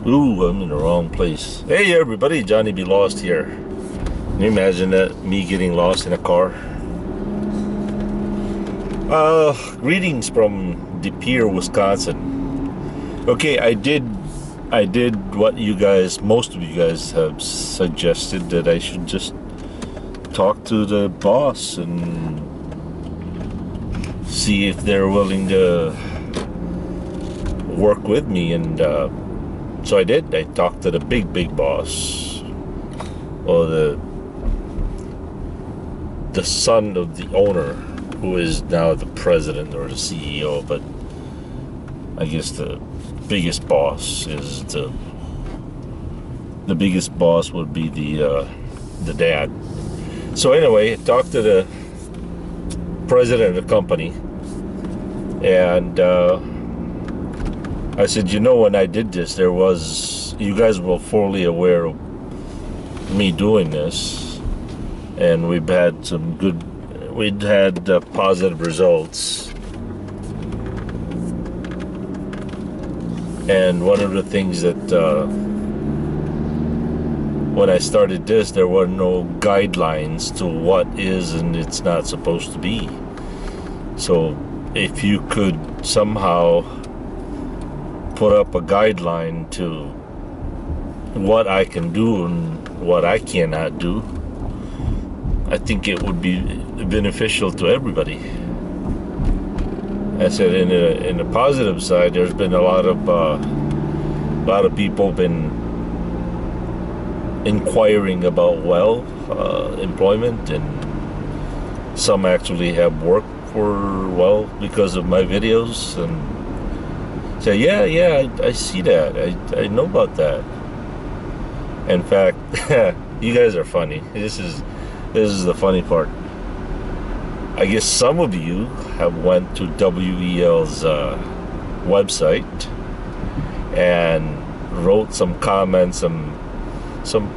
Ooh, I'm in the wrong place. Hey everybody, Johnny B. Lost here. Can you imagine that? Me getting lost in a car? Greetings from De Pere, Wisconsin. Okay, I did what you guys, most of you guys have suggested, that I should just talk to the boss and see if they're willing to work with me, and so I did. I talked to the big boss, or the son of the owner, who is now the president or the CEO, but I guess the biggest boss is the biggest boss would be the dad. So anyway, I talked to the president of the company, and I said, you know, when I did this, you guys were fully aware of me doing this, and we'd had positive results. And one of the things that when I started this, there were no guidelines to what is and it's not supposed to be. So if you could somehow put up a guideline to what I can do and what I cannot do, I think it would be beneficial to everybody. I said, in the positive side, there's been a lot of people been inquiring about employment, and some actually have worked for because of my videos, and say, yeah, I see that, I know about that. In fact, you guys are funny. This is the funny part. I guess some of you have went to WEL's website and wrote some comments, some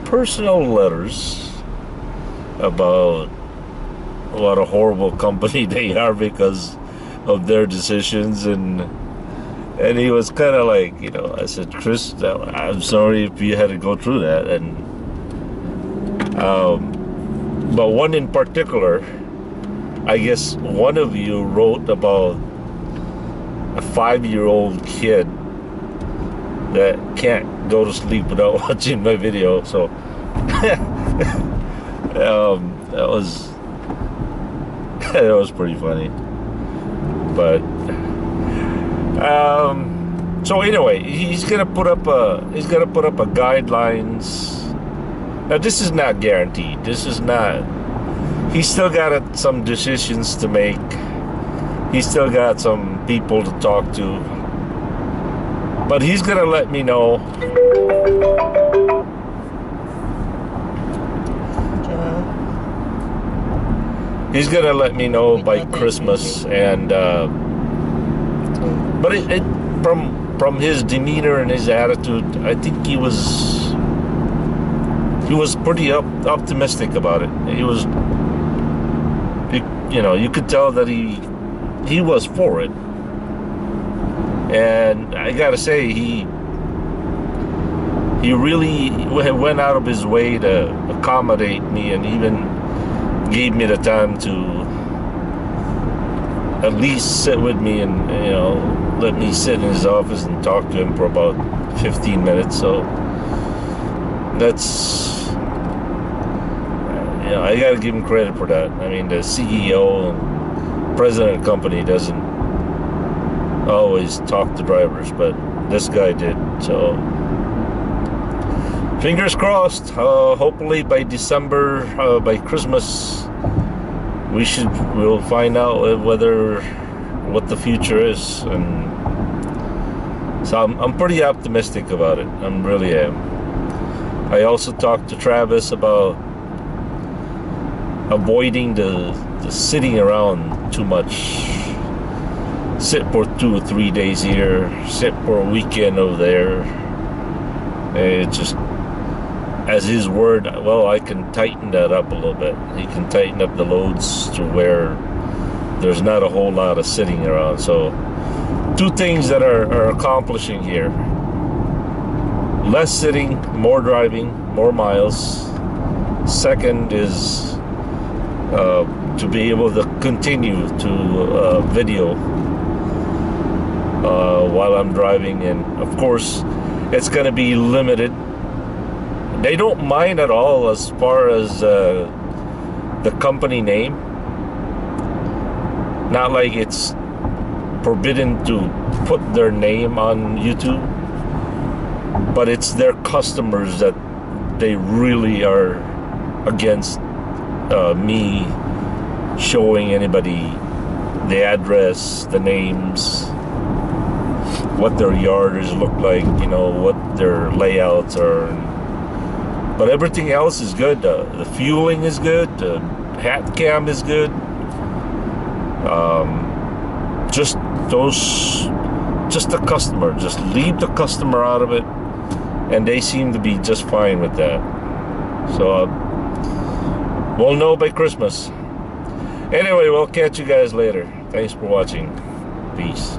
personal letters about what a horrible company they are because of their decisions, and he was kind of like, I said, Chris, I'm sorry if you had to go through that, and but one in particular, I guess one of you wrote about a 5-year-old kid that can't go to sleep without watching my video. So that was pretty funny. But so anyway, he's gonna put up a guidelines. Now this is not guaranteed. This is not. He's still got some decisions to make. He's still got some people to talk to. But he's gonna let me know. He's gonna let me know by Christmas, and but from his demeanor and his attitude, I think he was pretty optimistic about it. He was. You could tell that he was for it, and I gotta say, he really went out of his way to accommodate me, and even gave me the time to at least sit with me and let me sit in his office and talk to him for about 15 minutes. So that's. I got to give him credit for that. I mean, the CEO and president of the company doesn't always talk to drivers, but this guy did. So, fingers crossed. Hopefully by December, by Christmas, we'll find out what the future is. And so I'm pretty optimistic about it. I really am. I also talked to Travis about avoiding the sitting around too much. Sit for 2 or 3 days here, sit for a weekend over there. It's just, as his word, I can tighten that up a little bit. He can tighten up the loads to where there's not a whole lot of sitting around. So, two things that are accomplishing here. less sitting, more driving, more miles. Second is to be able to continue to video while I'm driving, and of course it's going to be limited. They don't mind at all as far as the company name. Not like it's forbidden to put their name on YouTube, but it's their customers that they really are against me showing anybody the address, the names, what their yards look like, you know, what their layouts are. But everything else is good. The fueling is good. The hat cam is good. Just the customer. Just leave the customer out of it, and they seem to be just fine with that. So we'll know by Christmas. Anyway, we'll catch you guys later. Thanks for watching. Peace.